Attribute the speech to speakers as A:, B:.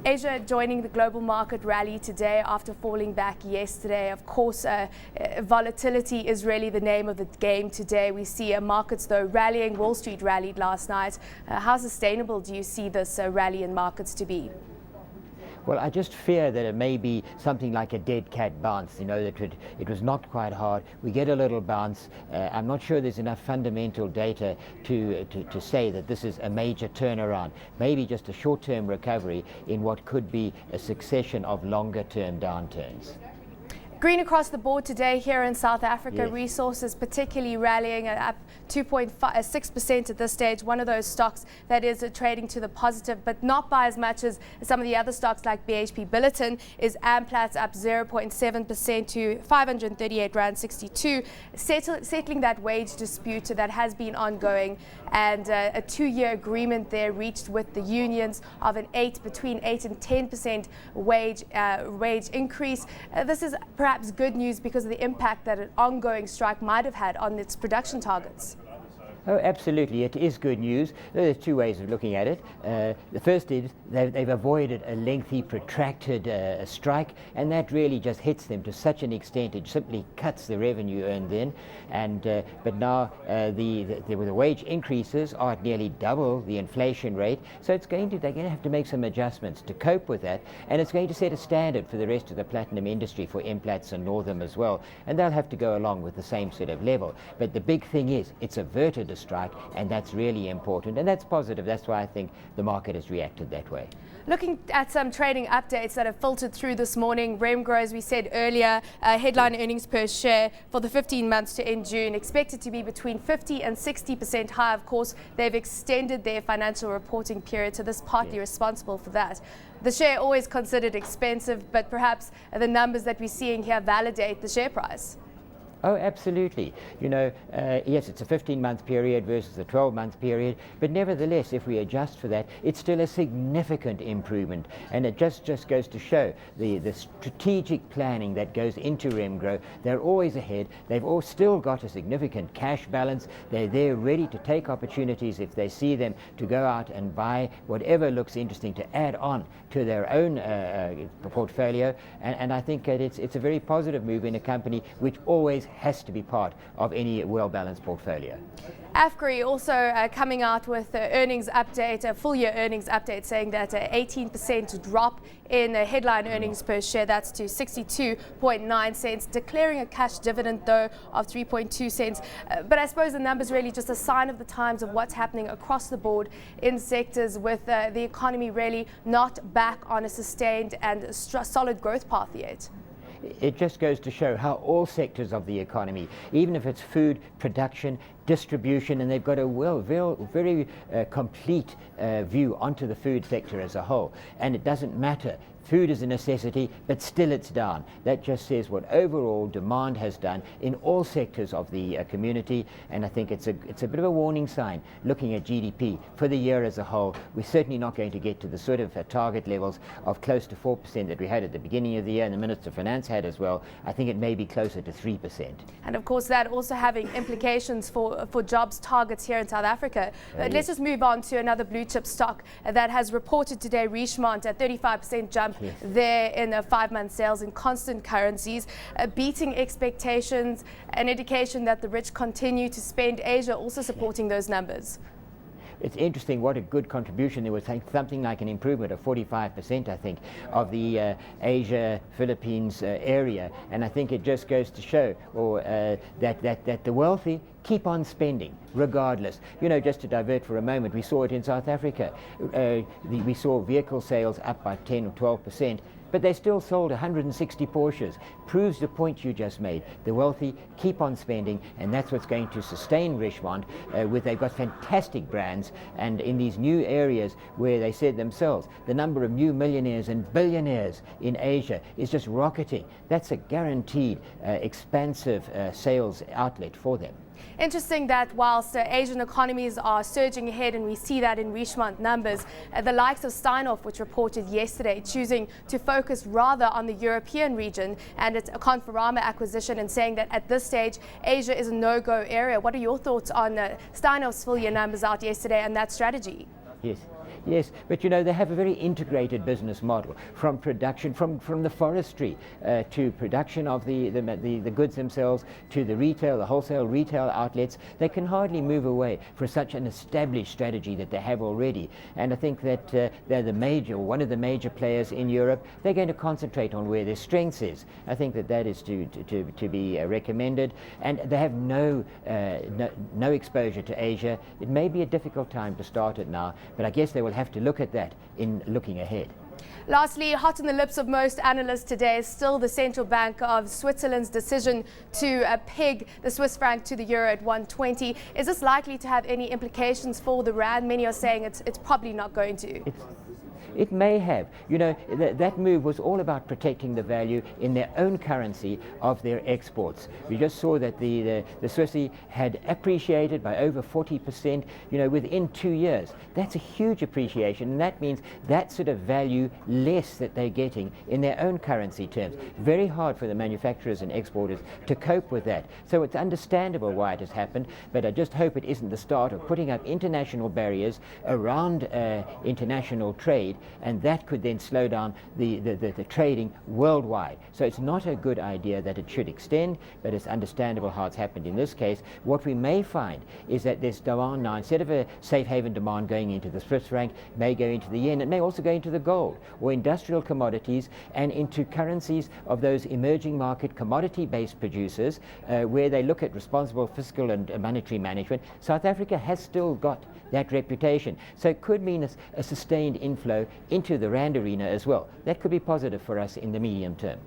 A: Asia joining the global market rally today after falling back yesterday. Of course, volatility is really the name of the game today. We see markets, though, rallying. Wall Street rallied last night. How sustainable do you see this rally in markets to be?
B: Well, I just fear that it may be something like a dead cat bounce, that it was not quite hard. We get a little bounce. I'm not sure there's enough fundamental data to say that this is a major turnaround. Maybe just a short-term recovery in what could be a succession of longer-term downturns.
A: Green across the board today here in South Africa.
B: Yes.
A: Resources particularly rallying up 2.6% at this stage. One of those stocks that is trading to the positive, but not by as much as some of the other stocks like BHP Billiton is Amplats up 0.7% to 538 Rand 62, settling that wage dispute that has been ongoing, and a 2-year agreement there reached with the unions of between 8 and 10% wage increase. This is perhaps good news because of the impact that an ongoing strike might have had on its production targets.
B: Oh, absolutely. It is good news. There's two ways of looking at it. The first is they've avoided a lengthy, protracted strike, and that really just hits them to such an extent it simply cuts the revenue earned in. But now the wage increases are at nearly double the inflation rate, so they're going to have to make some adjustments to cope with that, and it's going to set a standard for the rest of the platinum industry, for Implats and Northam as well, and they'll have to go along with the same sort of level. But the big thing is it's averted a strike, and that's really important, and that's positive. That's why I think the market has reacted that way.
A: Looking at some trading updates that have filtered through this morning, Remgro, as we said earlier, headline earnings per share for the 15 months to end June expected to be between 50 and 60% higher. Of course, they've extended their financial reporting period, so this is partly responsible for that. The share always considered expensive, but perhaps the numbers that we're seeing here validate the share price.
B: Oh, absolutely. Yes, it's a 15-month period versus a 12-month period, but nevertheless, if we adjust for that, it's still a significant improvement, and it just goes to show the strategic planning that goes into Remgro. They're always ahead. They've all still got a significant cash balance. They're there ready to take opportunities if they see them, to go out and buy whatever looks interesting to add on to their own portfolio, and I think that it's a very positive move in a company which always has to be part of any well-balanced portfolio.
A: Afgri also coming out with earnings update, a full-year earnings update, saying that an 18% drop in headline earnings per share, that's to 62.9 cents, declaring a cash dividend, though, of 3.2 cents. But I suppose the number's really just a sign of the times of what's happening across the board in sectors with the economy really not back on a sustained and solid growth path yet.
B: It just goes to show how all sectors of the economy, even if it's food production, distribution, and they've got a very complete view onto the food sector as a whole. And it doesn't matter. Food is a necessity, but still it's down. That just says what overall demand has done in all sectors of the community, and I think it's a bit of a warning sign looking at GDP for the year as a whole. We're certainly not going to get to the sort of target levels of close to 4% that we had at the beginning of the year, and the Minister of Finance had as well. I think it may be closer to 3%. And
A: of course that also having implications for jobs targets here in South Africa. Let's just move on to another blue chip stock that has reported today, Richemont, a 35% jump. Yes. There in the 5-month sales in constant currencies, beating expectations, an indication that the rich continue to spend. Asia also supporting those numbers.
B: It's interesting what a good contribution. There was something like an improvement of 45%, I think, of the Asia, Philippines area, and I think it just goes to show that the wealthy keep on spending regardless. Just to divert for a moment, we saw it in South Africa. We saw vehicle sales up by 10 or 12%, but they still sold 160 Porsches. Proves the point you just made. The wealthy keep on spending, and that's what's going to sustain Richemont. They've got fantastic brands, and in these new areas where they said themselves, the number of new millionaires and billionaires in Asia is just rocketing. That's a guaranteed expansive sales outlet for them.
A: Interesting that whilst Asian economies are surging ahead, and we see that in Richemont numbers, the likes of Steinhoff, which reported yesterday, choosing to focus rather on the European region and its Conforama acquisition, and saying that at this stage Asia is a no-go area. What are your thoughts on Steinhoff's full year numbers out yesterday and that strategy?
B: Yes. Yes, but you know, they have a very integrated business model, from production, from the forestry to production of the goods themselves, to the retail, the wholesale retail outlets. They can hardly move away from such an established strategy that they have already. And I think that they're one of the major players in Europe. They're going to concentrate on where their strengths is. I think that is to be recommended. And they have no exposure to Asia. It may be a difficult time to start it now, but I guess they will have to look at that in looking ahead.
A: Lastly, hot on the lips of most analysts today is still the Central Bank of Switzerland's decision to peg the Swiss franc to the euro at 120. Is this likely to have any implications for the rand? Many are saying it's probably not going to.
B: It may have. You know, that move was all about protecting the value in their own currency of their exports. We just saw that the Swissy had appreciated by over 40%, you know, within 2 years. That's a huge appreciation, and that means that sort of value less that they're getting in their own currency terms. Very hard for the manufacturers and exporters to cope with that. So it's understandable why it has happened, but I just hope it isn't the start of putting up international barriers around international trade, and that could then slow down the trading worldwide. So it's not a good idea that it should extend, but it's understandable how it's happened in this case. What we may find is that this demand now, instead of a safe haven demand going into the Swiss franc, may go into the yen. It may also go into the gold or industrial commodities and into currencies of those emerging market commodity-based producers where they look at responsible fiscal and monetary management. South Africa has still got that reputation. So it could mean a sustained inflow into the rand arena as well. That could be positive for us in the medium term.